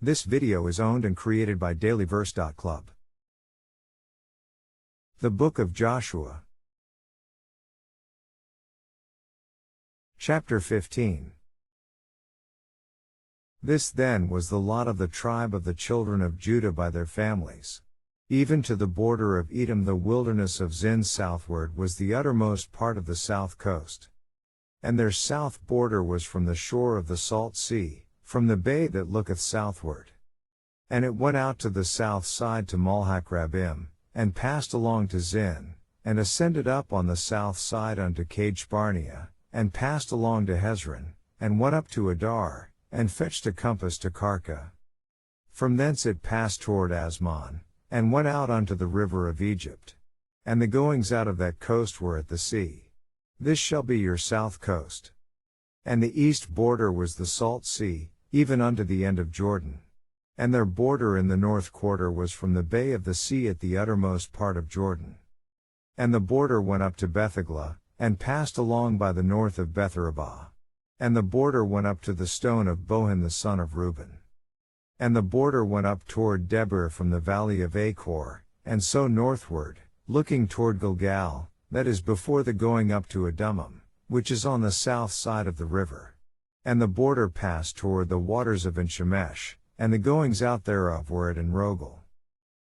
This video is owned and created by dailyverse.club. The Book of Joshua. Chapter 15. This then was the lot of the tribe of the children of Judah by their families. Even to the border of Edom, the wilderness of Zin southward was the uttermost part of the south coast. And their south border was from the shore of the salt sea, from the bay that looketh southward. And it went out to the south side to Malhach-Rabbim, and passed along to Zin, and ascended up on the south side unto Kadesh-barnea, and passed along to Hezron, and went up to Adar, and fetched a compass to Karka. From thence it passed toward Asmon, and went out unto the river of Egypt. And the goings out of that coast were at the sea. This shall be your south coast. And the east border was the salt sea, even unto the end of Jordan. And their border in the north quarter was from the bay of the sea at the uttermost part of Jordan. And the border went up to Bethagla, and passed along by the north of Betharabah. And the border went up to the stone of Bohan the son of Reuben. And the border went up toward Debir from the valley of Achor, and so northward, looking toward Gilgal, that is before the going up to Adumim, which is on the south side of the river. And the border passed toward the waters of En-Shemesh, and the goings out thereof were at En-Rogel.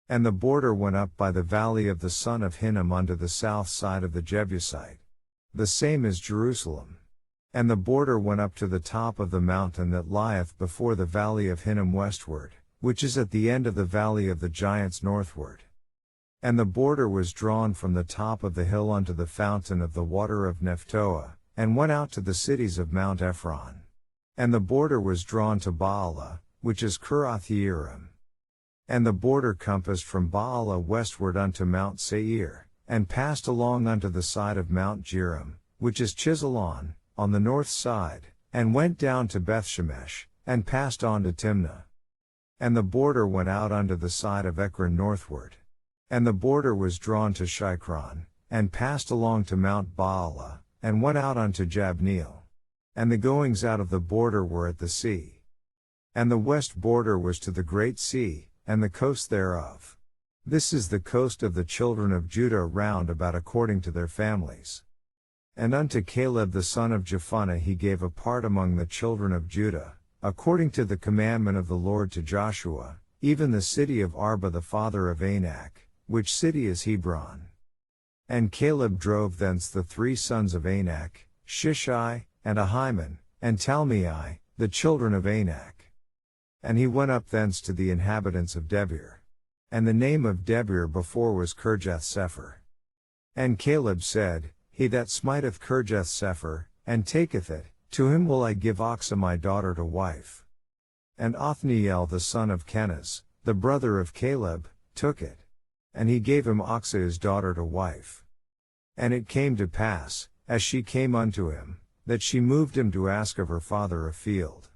And the border went up by the valley of the son of Hinnom unto the south side of the Jebusite. The same is Jerusalem. And the border went up to the top of the mountain that lieth before the valley of Hinnom westward, which is at the end of the valley of the giants northward. And the border was drawn from the top of the hill unto the fountain of the water of Nephtoah, and went out to the cities of Mount Ephron. And the border was drawn to Baalah, which is Kirath-Jearim. And the border compassed from Baalah westward unto Mount Seir, and passed along unto the side of Mount Jearim, which is Chisalon, on the north side, and went down to Bethshemesh, and passed on to Timnah. And the border went out unto the side of Ekron northward. And the border was drawn to Shikron, and passed along to Mount Baalah, and went out unto Jabneel. And the goings out of the border were at the sea. And the west border was to the great sea, and the coast thereof. This is the coast of the children of Judah round about according to their families. And unto Caleb the son of Jephunneh he gave a part among the children of Judah, according to the commandment of the Lord to Joshua, even the city of Arba the father of Anak, which city is Hebron. And Caleb drove thence the 3 sons of Anak, Shishai, and Ahiman, and Talmai, the children of Anak. And he went up thence to the inhabitants of Debir. And the name of Debir before was Kirjath-Sepher. And Caleb said, He that smiteth Kirjath-Sepher, and taketh it, to him will I give Achsah my daughter to wife. And Othniel the son of Kenaz, the brother of Caleb, took it. And he gave him Achsah his daughter to wife. And it came to pass, as she came unto him, that she moved him to ask of her father a field.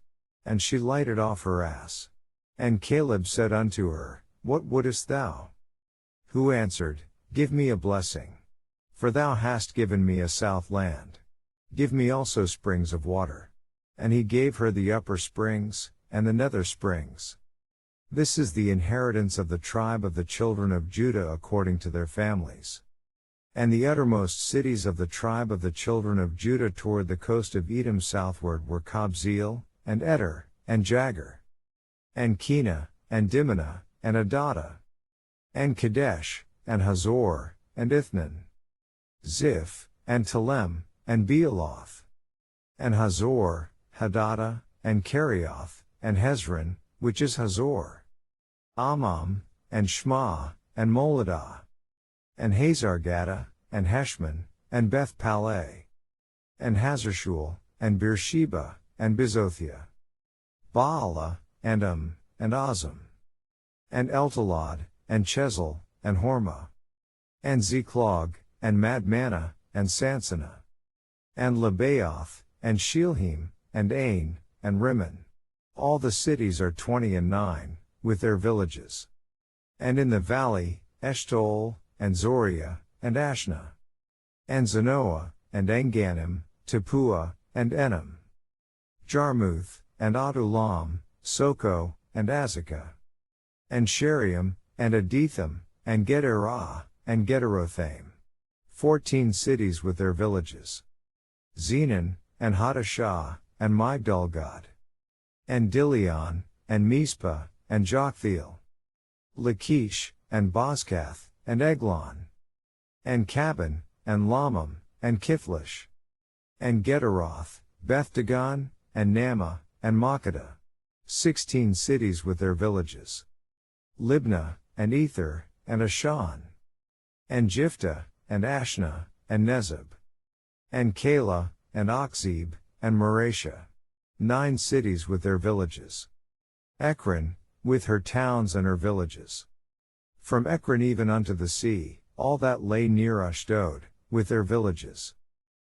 And she lighted off her ass. And Caleb said unto her, What wouldest thou? Who answered, Give me a blessing. For thou hast given me a south land. Give me also springs of water. And he gave her the upper springs, and the nether springs. This is the inheritance of the tribe of the children of Judah according to their families. And the uttermost cities of the tribe of the children of Judah toward the coast of Edom southward were Kabzeel, and Eder, and Jagur, and Kenah, and Dimnah, and Adadah, and Kadesh, and Hazor, and Ithnan, Ziph, and Telem, and Bealoth, and Hazor, Hadadah, and Kerioth, and Hezron, which is Hazor, Amam, and Shma, and Moladah, and Hazar-Gaddah, and Heshmon, and Beth-Paleh, and Hazarshul, and Beersheba, and Bizothia, Baalah, and and Ozam, and Eltolad, and Chesil, and Hormah, and Ziklag, and Madmannah, and Sansannah, and Lebaoth, and Shilhim, and Ain, and Rimmon. All the cities are 29, with their villages. And in the valley, Eshtaol, and Zoriah, and Ashna, and Zanoah, and Engannim, Tappuah, and Enom, Jarmuth, and Adullam, Soko, and Azekah. And Sheriam, and Aditham, and Gederah, and Gederothaim. 14 cities with their villages. Zenon, and Hadashah, and Migdalgad. And Dilion, and Mizpah, and Joktheel. Lachish, and Bozkath, and Eglon. And Cabin, and Lamam, and Kithlish. And Gederoth, Beth Dagon, and Naamah, and Makkedah. 16 cities with their villages. Libnah, and Ether, and Ashan. And Jiphthah, and Ashna, and Nezeb. And Keilah, and Achzib, and Mareshah. 9 cities with their villages. Ekron, with her towns and her villages. From Ekron even unto the sea, all that lay near Ashdod, with their villages.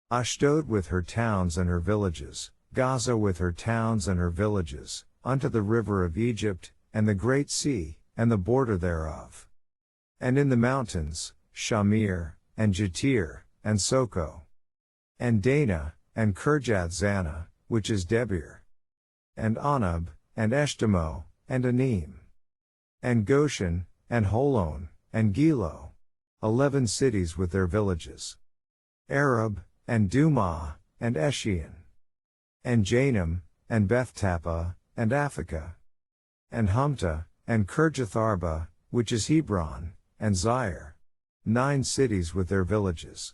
Ashdod with her towns and her villages, Gaza with her towns and her villages, unto the river of Egypt, and the great sea, and the border thereof. And in the mountains, Shamir, and Jatir, and Soko. And Dana, and Kirjath Zana, which is Debir. And Anab, and Eshtemoh, and Anim. And Goshen, and Holon, and Gilo. 11 cities with their villages. Arab, and Dumah, and Eshion. And Janam, and Beth-Tappah, and Aphekah. And Humta, and Kirjatharba, which is Hebron, and Zair. 9 cities with their villages.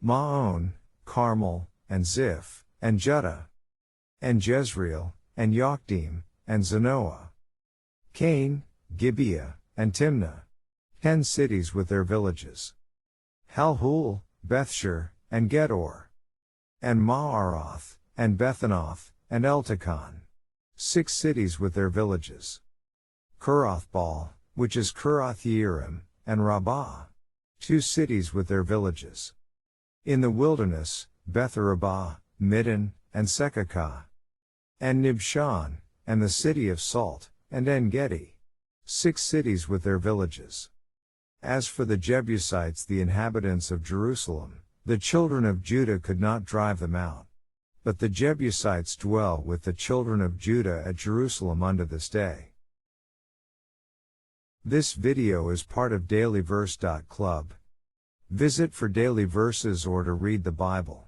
Maon, Carmel, and Ziph, and Judah. And Jezreel, and Yokdeam, and Zanoah. Cain, Gibeah, and Timnah. 10 cities with their villages. Halhul, Bethshur, and Gedor. And Maaroth, and Bethanoth, and Eltekon. 6 cities with their villages. Kurathbaal, which is Kurath-Yearim, and Rabbah. 2 cities with their villages. In the wilderness, Beth-Arabah, Middin, and Sekakah. And Nibshan, and the city of Salt, and En-Gedi. 6 cities with their villages. As for the Jebusites, the inhabitants of Jerusalem, the children of Judah could not drive them out. But the Jebusites dwell with the children of Judah at Jerusalem unto this day. This video is part of dailyverse.club. Visit for daily verses or to read the Bible.